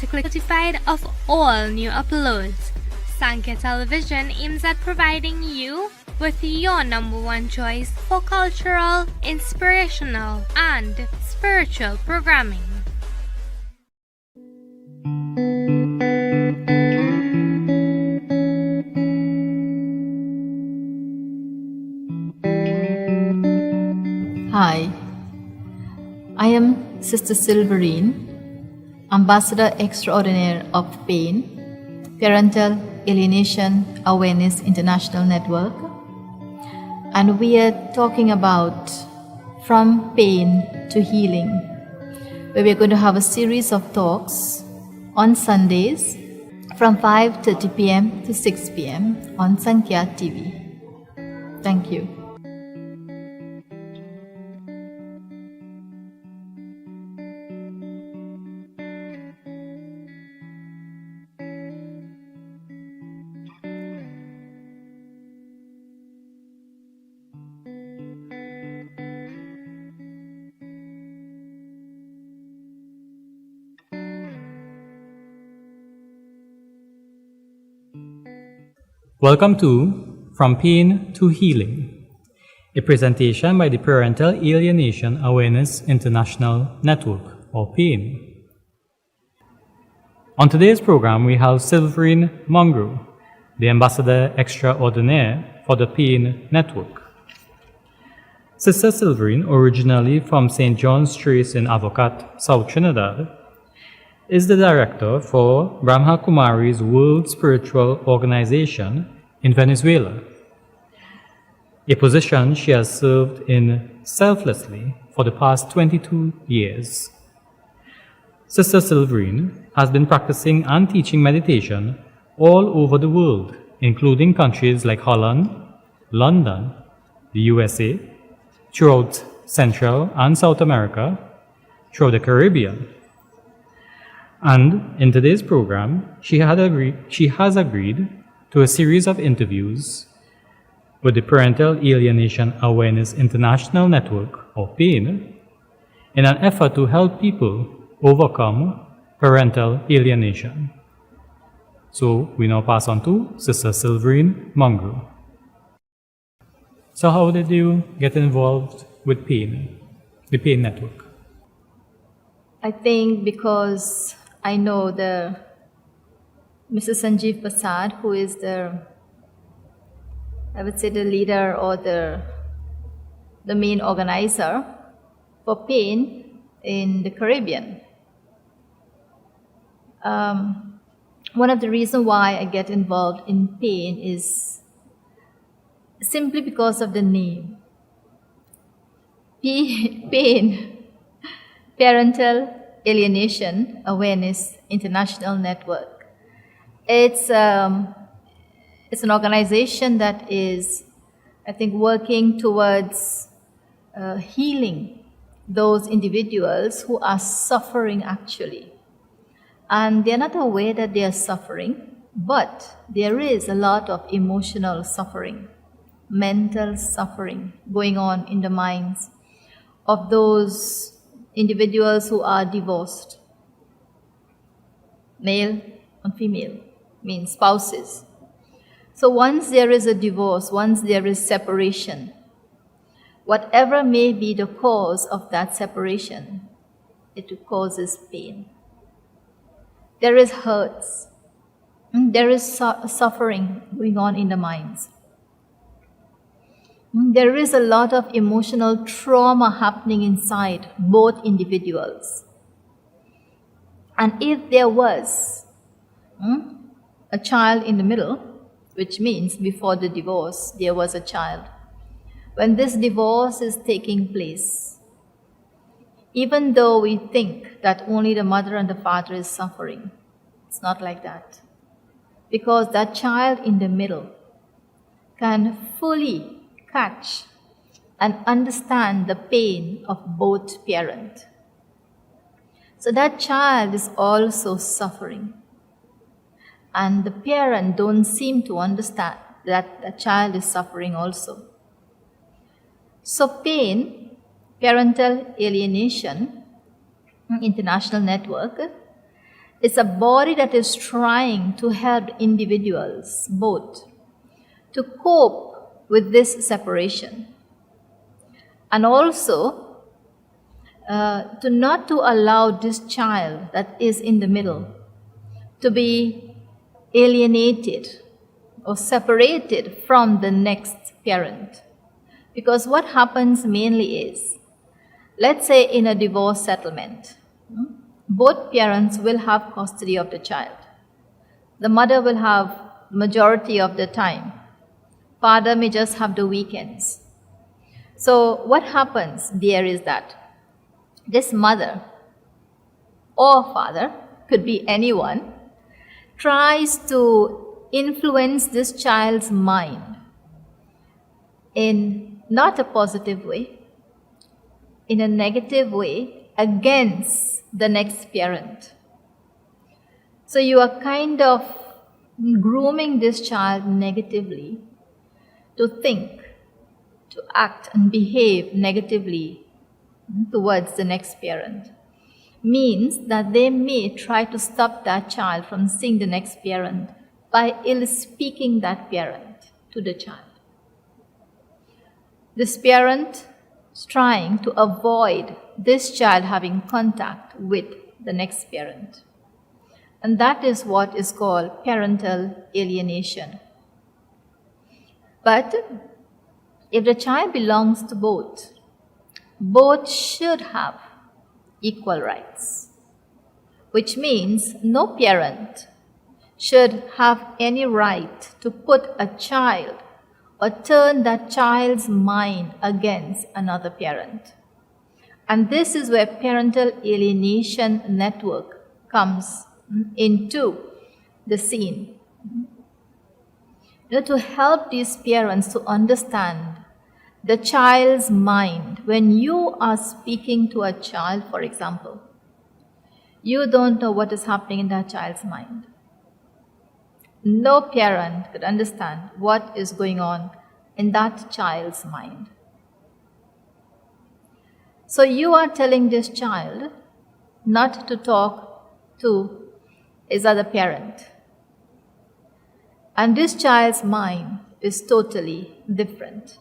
automatically notified of all new uploads. Sankhya Television aims at providing you with your number one choice for cultural, inspirational, and spiritual programming. Hi, I am Sister Silverine, Ambassador Extraordinaire of PAIN, Parental Alienation Awareness International Network, and we are talking about From Pain to Healing, where we're going to have a series of talks on Sundays from 5:30 p.m. to 6 p.m. on Sankhya TV. Thank you. Welcome to From Pain to Healing, a presentation by the Parental Alienation Awareness International Network, or PAIN. On today's program, we have Silverine Mongrel, the Ambassador Extraordinaire for the PAIN Network. Sister Silverine, originally from St. John's Trace in Avocat, South Trinidad, is the director for Brahma Kumari's World Spiritual Organization in Venezuela, a position she has served in selflessly for the past 22 years. Sister Silverine has been practicing and teaching meditation all over the world, including countries like Holland, London, the USA, throughout Central and South America, throughout the Caribbean. And in today's program, she has agreed to a series of interviews with the Parental Alienation Awareness International Network, or PAIN, in an effort to help people overcome parental alienation. So we now pass on to Sister Silverine Mongrel. So how did you get involved with PAIN, the PAIN network? I think because I know the Mr. Sanjeev Prasad, who is the leader or the main organizer for PAIN in the Caribbean. One of the reasons why I get involved in PAIN is simply because of the name. PAIN, Parental Alienation Awareness International Network. It's an organization that is, I think, working towards healing those individuals who are suffering actually. And they're not aware that they are suffering, but there is a lot of emotional suffering, mental suffering going on in the minds of those individuals who are divorced, male and female, means spouses. So once there is a divorce, once there is separation, whatever may be the cause of that separation, it causes pain. There is hurts, there is suffering going on in the minds. There is a lot of emotional trauma happening inside both individuals. And if there was a child in the middle, which means before the divorce there was a child, when this divorce is taking place, even though we think that only the mother and the father is suffering, it's not like that. Because that child in the middle can fully catch and understand the pain of both parents. So that child is also suffering. And the parent don't seem to understand that the child is suffering also. So PAIN, Parental Alienation International Network, It's a body that is trying to help individuals both to cope with this separation and also to not to allow this child that is in the middle to be alienated or separated from the next parent. Because what happens mainly is, let's say in a divorce settlement, both parents will have custody of the child. The mother will have majority of the time. Father may just have the weekends. So what happens there is that this mother or father, could be anyone, tries to influence this child's mind in not a positive way, in a negative way against the next parent. So you are kind of grooming this child negatively to think, to act and behave negatively towards the next parent. Means that they may try to stop that child from seeing the next parent by ill-speaking that parent to the child. This parent is trying to avoid this child having contact with the next parent. And that is what is called parental alienation. But if the child belongs to both should have equal rights, which means no parent should have any right to put a child or turn that child's mind against another parent. And this is where parental alienation network comes into the scene. To help these parents to understand the child's mind. When you are speaking to a child, for example, you don't know what is happening in that child's mind. No parent could understand what is going on in that child's mind. So you are telling this child not to talk to his other parent. And this child's mind is totally different.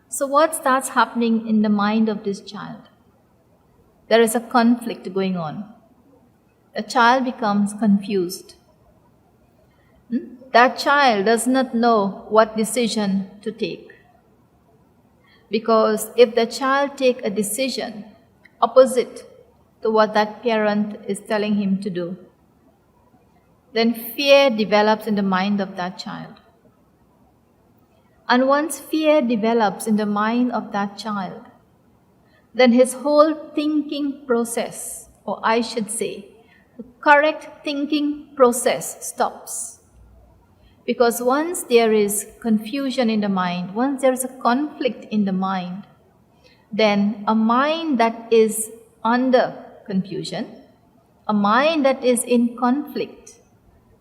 So what starts happening in the mind of this child? There is a conflict going on. The child becomes confused. That child does not know what decision to take. Because if the child takes a decision opposite to what that parent is telling him to do, then fear develops in the mind of that child. And once fear develops in the mind of that child, then his whole thinking process, or I should say, the correct thinking process stops. Because once there is confusion in the mind, once there is a conflict in the mind, then a mind that is under confusion, a mind that is in conflict,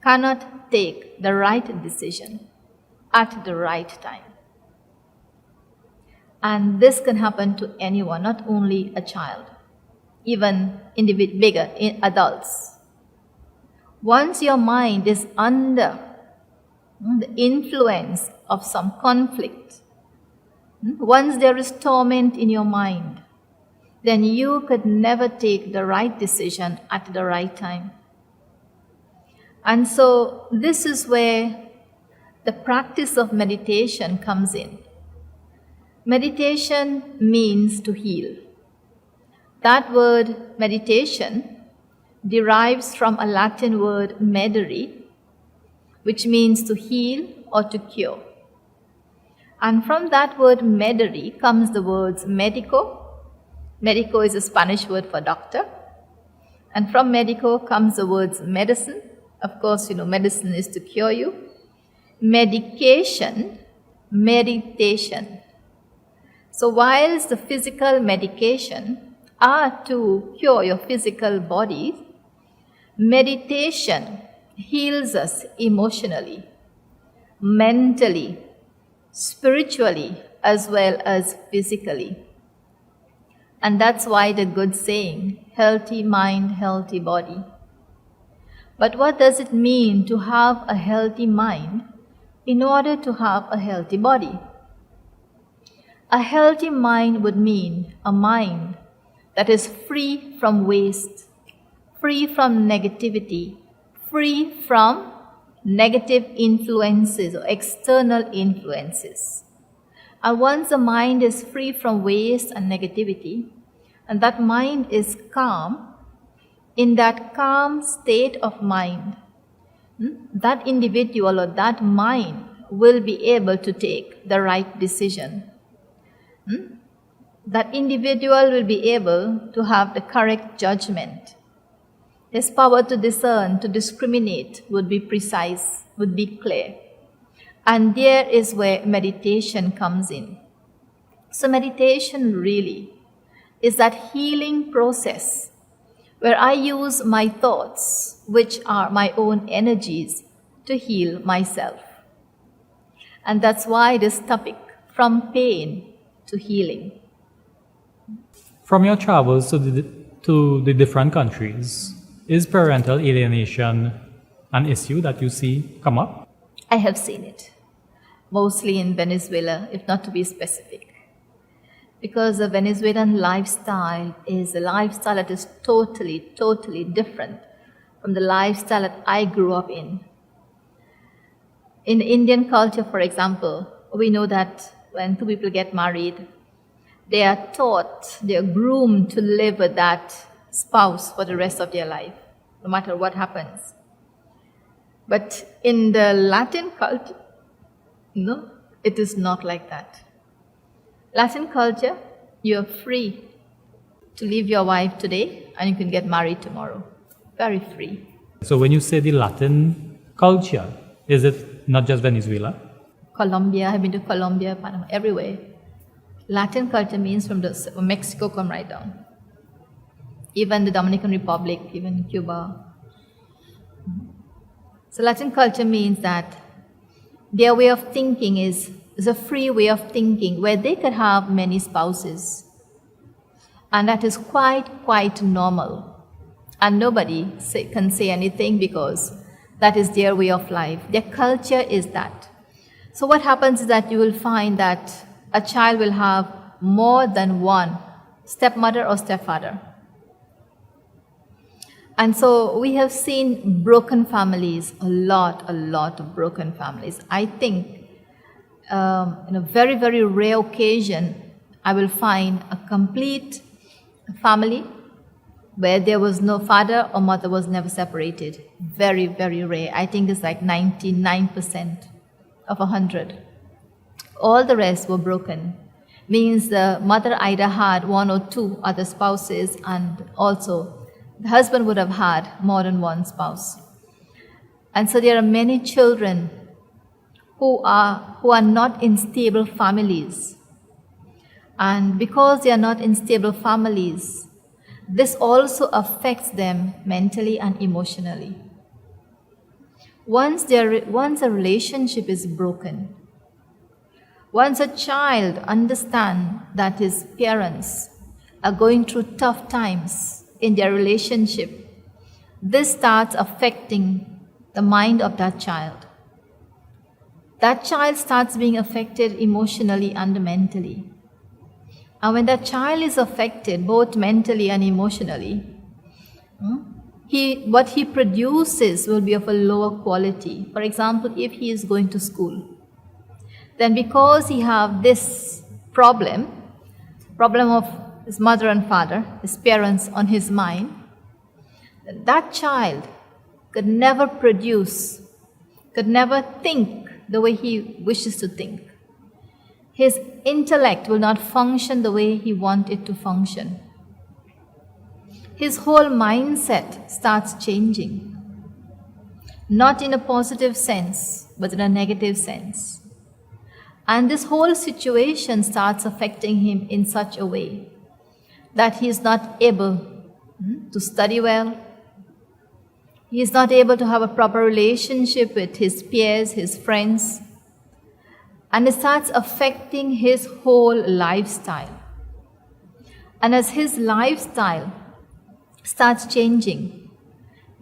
cannot take the right decision at the right time. And this can happen to anyone, not only a child, even bigger adults. Once your mind is under the influence of some conflict, once there is torment in your mind, then you could never take the right decision at the right time. And so this is where the practice of meditation comes in. Meditation means to heal. That word meditation derives from a Latin word medere, which means to heal or to cure. And from that word medere comes the words medico. Medico is a Spanish word for doctor. And from medico comes the words medicine. Of course, medicine is to cure you. Medication, meditation. So whilst the physical medication are to cure your physical body, meditation heals us emotionally, mentally, spiritually, as well as physically. And that's why the good saying, healthy mind, healthy body. But what does it mean to have a healthy mind in order to have a healthy body? A healthy mind would mean a mind that is free from waste, free from negativity, free from negative influences or external influences. And once the mind is free from waste and negativity, and that mind is calm, in that calm state of mind, that individual or that mind will be able to take the right decision. That individual will be able to have the correct judgment. His power to discern, to discriminate would be precise, would be clear. And there is where meditation comes in. So meditation really is that healing process where I use my thoughts, which are my own energies, to heal myself. And that's why this topic, from pain to healing. From your travels to the different countries, is parental alienation an issue that you see come up? I have seen it, mostly in Venezuela, if not to be specific. Because the Venezuelan lifestyle is a lifestyle that is totally, totally different from the lifestyle that I grew up in. In Indian culture, for example, we know that when two people get married, they are taught, they are groomed to live with that spouse for the rest of their life, no matter what happens. But in the Latin culture, no, it is not like that. Latin culture, you are free to leave your wife today and you can get married tomorrow. Very free. So when you say the Latin culture, is it not just Venezuela? Colombia, I've been to Colombia, Panama, everywhere. Latin culture means from Mexico come right down. Even the Dominican Republic, even Cuba. So Latin culture means that their way of thinking is a free way of thinking where they could have many spouses. And that is quite normal. And nobody can say anything because that is their way of life. Their culture is that. So what happens is that you will find that a child will have more than one stepmother or stepfather. And so we have seen broken families, a lot of broken families. I think in a very, very rare occasion, I will find a complete family where there was no father or mother was never separated. Very, very rare. I think it's like 99% of 100. All the rest were broken. Means the mother either had one or two other spouses, and also the husband would have had more than one spouse. And so there are many children who are not in stable families. And because they are not in stable families, this also affects them mentally and emotionally. Once a relationship is broken, once a child understands that his parents are going through tough times in their relationship, this starts affecting the mind of that child. That child starts being affected emotionally and mentally. And when that child is affected both mentally and emotionally, what he produces will be of a lower quality. For example, if he is going to school, then because he have this problem of his mother and father, his parents on his mind, that child could never produce, could never think the way he wishes to think. His intellect will not function the way he wants it to function. His whole mindset starts changing. Not in a positive sense, but in a negative sense. And this whole situation starts affecting him in such a way that he is not able to study well. He is not able to have a proper relationship with his peers, his friends. And it starts affecting his whole lifestyle. And as his lifestyle starts changing,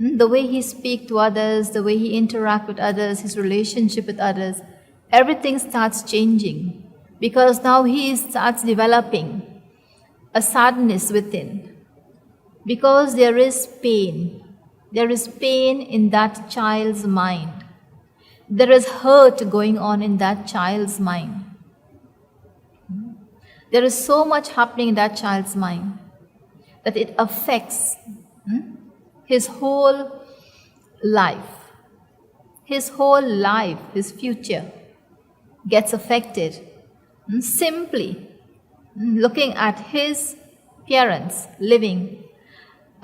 The way he speaks to others, the way he interacts with others, his relationship with others, everything starts changing because now he starts developing a sadness within. Because there is pain. There is pain in that child's mind. There is hurt going on in that child's mind. There is so much happening in that child's mind that it affects his whole life. His whole life, his future gets affected simply looking at his parents living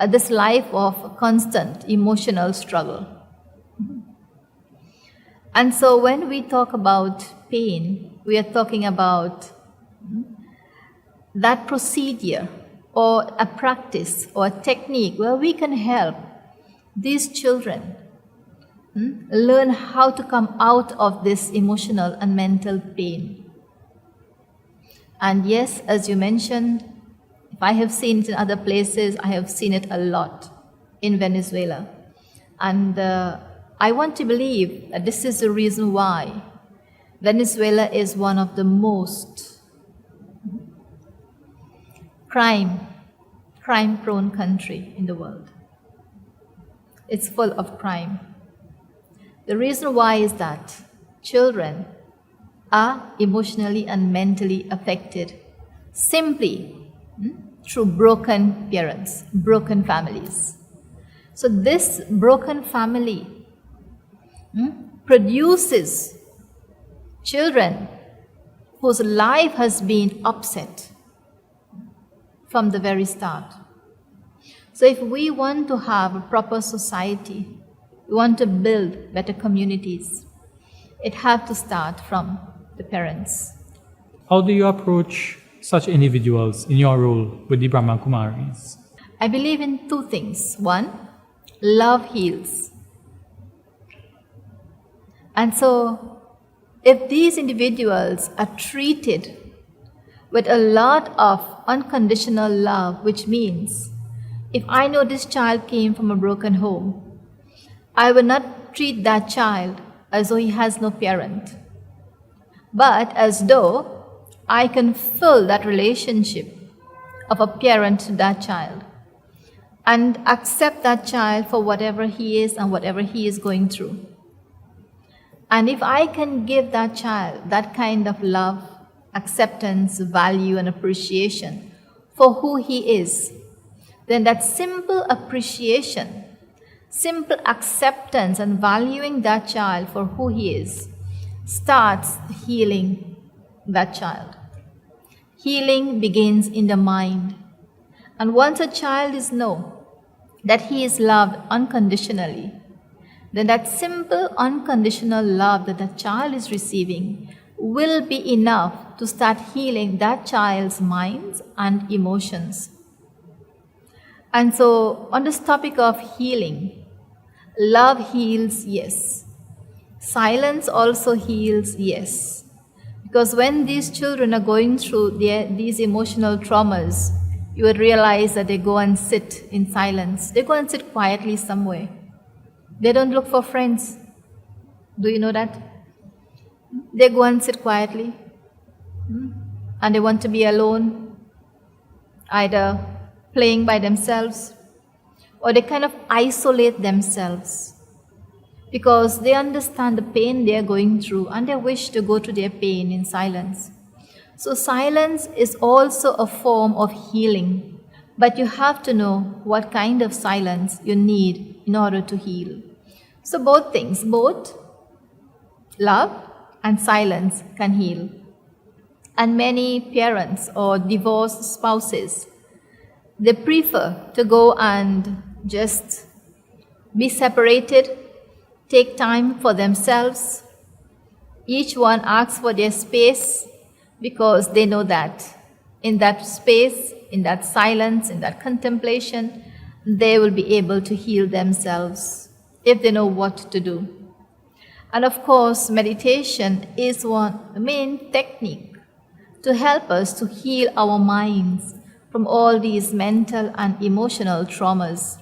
this life of constant emotional struggle. And so when we talk about pain, we are talking about that procedure or a practice or a technique where we can help these children learn how to come out of this emotional and mental pain. And yes, as you mentioned, if I have seen it in other places, I have seen it a lot in Venezuela. And I want to believe that this is the reason why Venezuela is one of the most crime-prone country in the world. It's full of crime. The reason why is that children are emotionally and mentally affected simply through broken parents, broken families. So this broken family produces children whose life has been upset from the very start. So if we want to have a proper society, we want to build better communities, it has to start from the parents. How do you approach such individuals in your role with the Brahma Kumaris? I believe in two things. One, love heals. And so, if these individuals are treated with a lot of unconditional love, which means if I know this child came from a broken home, I will not treat that child as though he has no parent, but as though I can fill that relationship of a parent to that child and accept that child for whatever he is and whatever he is going through. And if I can give that child that kind of love, acceptance, value, and appreciation for who he is, then that simple appreciation, simple acceptance and valuing that child for who he is starts healing that child. Healing begins in the mind. And once a child is known that he is loved unconditionally, then that simple unconditional love that the child is receiving will be enough to start healing that child's minds and emotions. And so, on this topic of healing, love heals, yes. Silence also heals, yes. Because when these children are going through these emotional traumas, you would realize that they go and sit in silence. They go and sit quietly somewhere. They don't look for friends. Do you know that? They go and sit quietly. And they want to be alone, either playing by themselves, or they kind of isolate themselves because they understand the pain they are going through and they wish to go through their pain in silence. So silence is also a form of healing, but you have to know what kind of silence you need in order to heal. So both things, both love and silence can heal. And many parents or divorced spouses, they prefer to go and just be separated, take time for themselves. Each one asks for their space because they know that in that space, in that silence, in that contemplation, they will be able to heal themselves if they know what to do. And of course, meditation is one main technique to help us to heal our minds from all these mental and emotional traumas.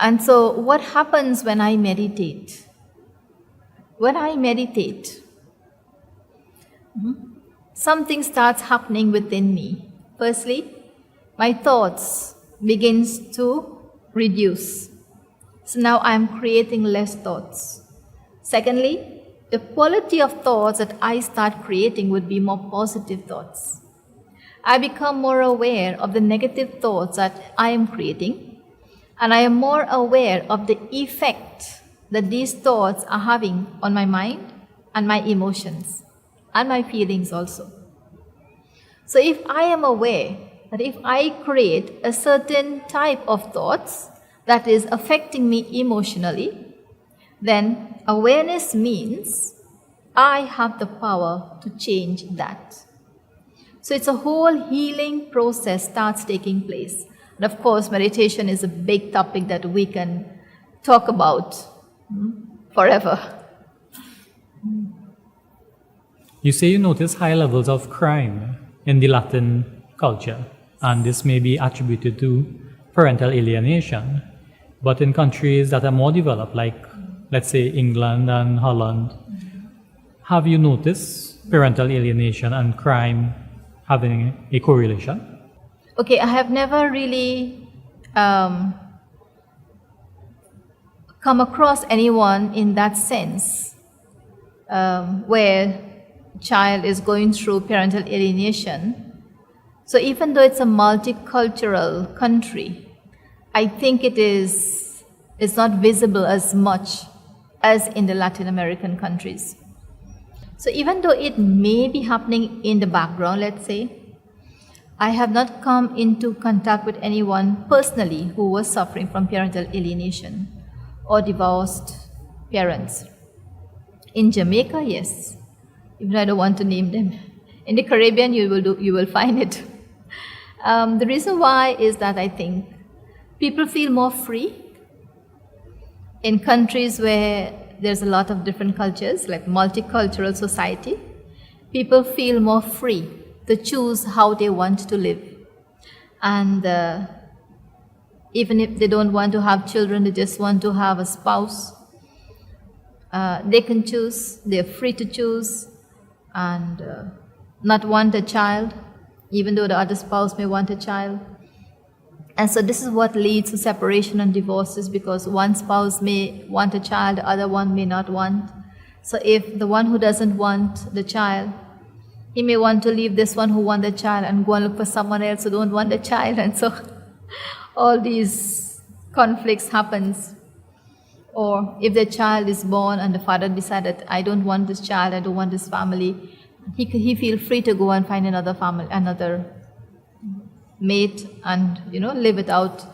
And so, what happens when I meditate? When I meditate, something starts happening within me. Firstly, my thoughts begins to reduce. So now I'm creating less thoughts. Secondly, the quality of thoughts that I start creating would be more positive thoughts. I become more aware of the negative thoughts that I am creating, and I am more aware of the effect that these thoughts are having on my mind and my emotions and my feelings also. So if I am aware that if I create a certain type of thoughts that is affecting me emotionally, then awareness means I have the power to change that. So it's a whole healing process starts taking place. And of course, meditation is a big topic that we can talk about forever. You say you notice high levels of crime in the Latin culture, and this may be attributed to parental alienation. But in countries that are more developed, like let's say England and Holland, have you noticed parental alienation and crime having a correlation? Okay, I have never really come across anyone in that sense where a child is going through parental alienation. So even though it's a multicultural country, I think it's not visible as much as in the Latin American countries. So even though it may be happening in the background, let's say, I have not come into contact with anyone personally who was suffering from parental alienation or divorced parents. In Jamaica, yes. Even I don't want to name them. In the Caribbean, you will find it. The reason why is that I think people feel more free in countries where there's a lot of different cultures, like multicultural society. People feel more free to choose how they want to live. And even if they don't want to have children, they just want to have a spouse, they can choose, they're free to choose, and not want a child, even though the other spouse may want a child. And so this is what leads to separation and divorces, because one spouse may want a child, the other one may not want. So if the one who doesn't want the child, he may want to leave this one who wants the child and go and look for someone else who don't want the child. And so all these conflicts happens. Or if the child is born and the father decided, I don't want this child, I don't want this family, he feel free to go and find another family, another mate, and live it out.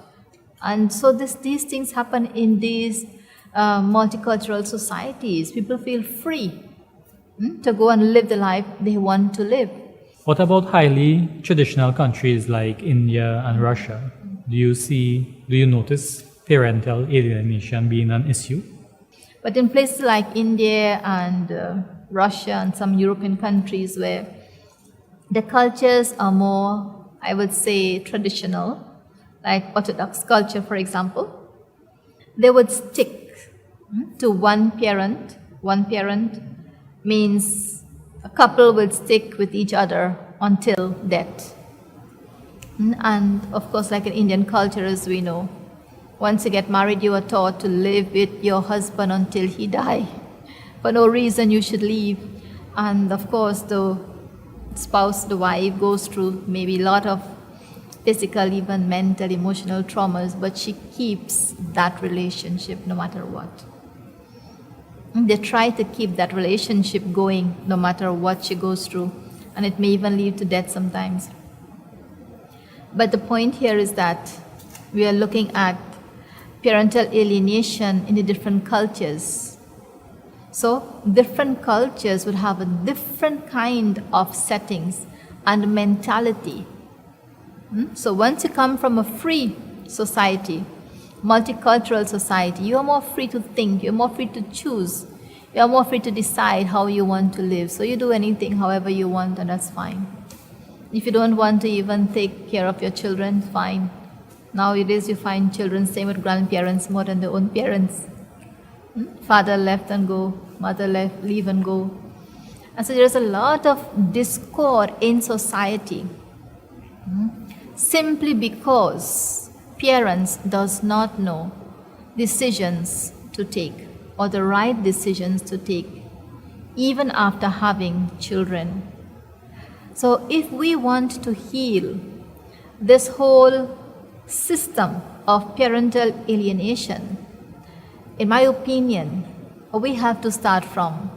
And so these things happen in these multicultural societies. People feel free to go and live the life they want to live. What about highly traditional countries like India and Russia? Do you notice parental alienation being an issue? But in places like India and Russia and some European countries where the cultures are more, I would say, traditional, like Orthodox culture, for example, they would stick to one parent. One parent means a couple will stick with each other until death. And of course, like in Indian culture, as we know, once you get married, you are taught to live with your husband until he dies. For no reason you should leave. And of course, the spouse, the wife, goes through maybe a lot of physical, even mental, emotional traumas, but she keeps that relationship no matter what. And they try to keep that relationship going no matter what she goes through, and it may even lead to death sometimes. But the point here is that we are looking at parental alienation in the different cultures. So different cultures would have a different kind of settings and mentality. So once you come from a free society, multicultural society, you are more free to think, you're more free to choose, you are more free to decide how you want to live. So you do anything however you want, and that's fine. If you don't want to even take care of your children, fine. Nowadays, you find children staying with grandparents more than their own parents. Father left and go, mother left, leave and go. And so there's a lot of discord in society simply because parents does not know decisions to take or the right decisions to take even after having children. So if we want to heal this whole system of parental alienation, in my opinion, we have to start from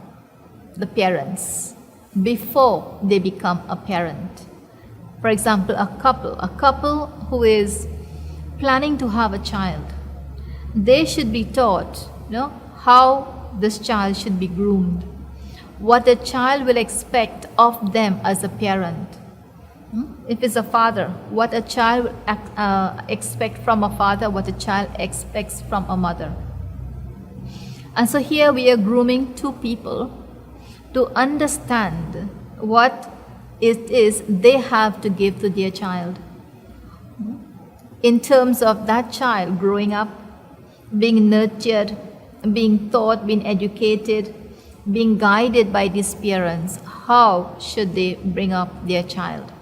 the parents before they become a parent. For example, a couple who is planning to have a child, they should be taught, how this child should be groomed, what the child will expect of them as a parent. If it's a father, what a child will expect from a father, what a child expects from a mother. And so here we are grooming two people to understand what it is they have to give to their child in terms of that child growing up, being nurtured, being taught, being educated, being guided by these parents. How should they bring up their child?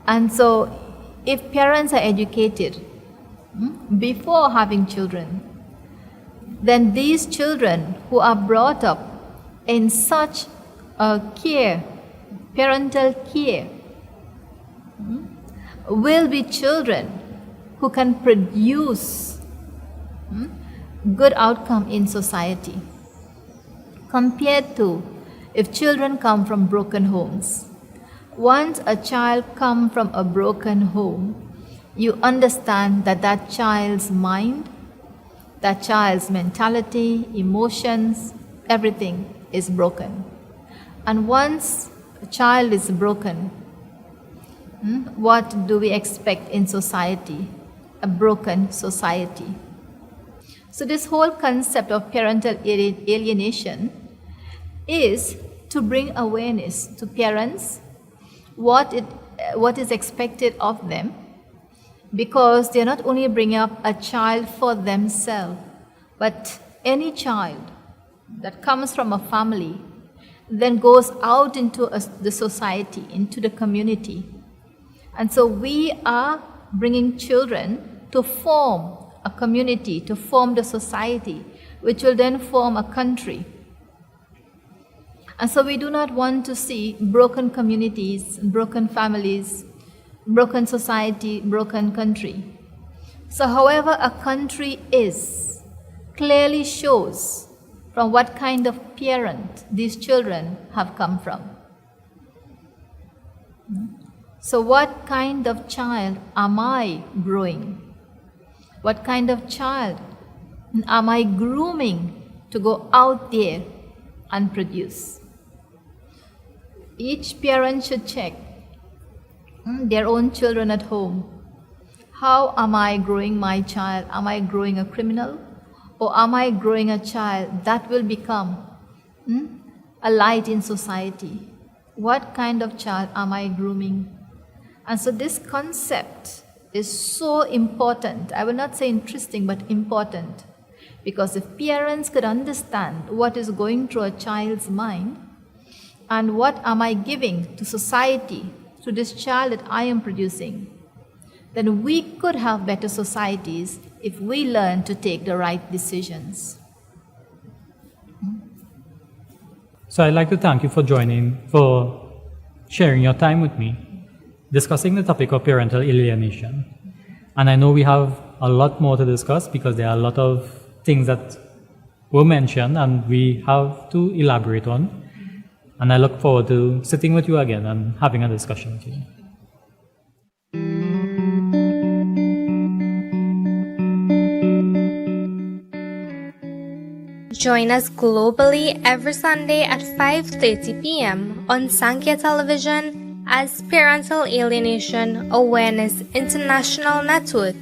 And so if parents are educated before having children, then these children who are brought up in such care, parental care, will be children who can produce good outcome in society, compared to if children come from broken homes. Once a child comes from a broken home, you understand that that child's mind, that child's mentality, emotions, everything is broken. And once a child is broken, what do we expect in society? A broken society. So this whole concept of parental alienation is to bring awareness to parents what is expected of them, because they're not only bringing up a child for themselves, but any child that comes from a family then goes out into the society, into the community. And so we are bringing children to form a community, to form the society, which will then form a country. And so we do not want to see broken communities, broken families, broken society, broken country. So however a country is, clearly shows from what kind of parent these children have come from. So what kind of child am I growing? What kind of child am I grooming to go out there and produce? Each parent should check their own children at home. How am I growing my child? Am I growing a criminal? Or am I growing a child that will become a light in society? What kind of child am I grooming? And so this concept is so important. I will not say interesting, but important. Because if parents could understand what is going through a child's mind, and what am I giving to society through this child that I am producing, then we could have better societies if we learn to take the right decisions. So I'd like to thank you for sharing your time with me, discussing the topic of parental alienation. And I know we have a lot more to discuss because there are a lot of things that were mentioned and we have to elaborate on. And I look forward to sitting with you again and having a discussion with you. Join us globally every Sunday at 5:30 p.m. on Sankhya television as Parental Alienation Awareness International Network,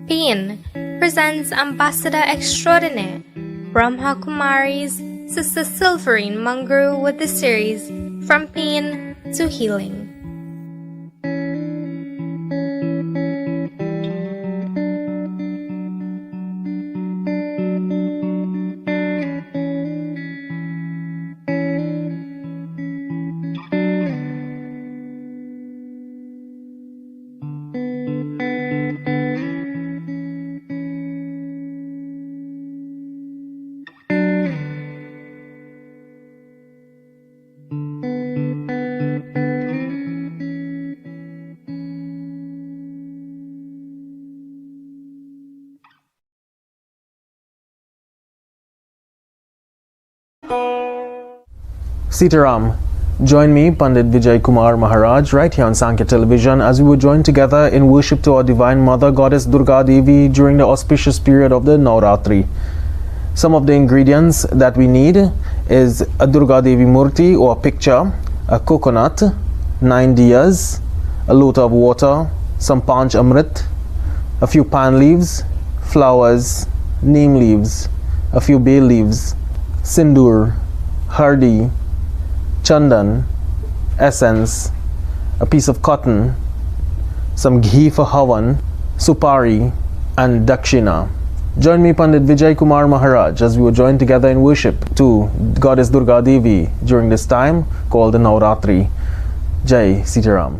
PAIN, presents Ambassador Extraordinaire Brahma Kumari's Sister Silverine Mungru with the series From Pain to Healing. Sitaram. Join me, Pandit Vijay Kumar Maharaj, right here on Sankhya television as we were joined together in worship to our Divine Mother, Goddess Durga Devi, during the auspicious period of the Navratri. Some of the ingredients that we need is a Durga Devi Murti or a picture, a coconut, 9 diyas, a lota of water, some panch amrit, a few pan leaves, flowers, neem leaves, a few bay leaves, sindoor, hardi, chandan, essence, a piece of cotton, some ghee for havan, supari, and dakshina. Join me, Pandit Vijay Kumar Maharaj, as we were joined together in worship to Goddess Durga Devi during this time called the Navratri. Jai Sitaram.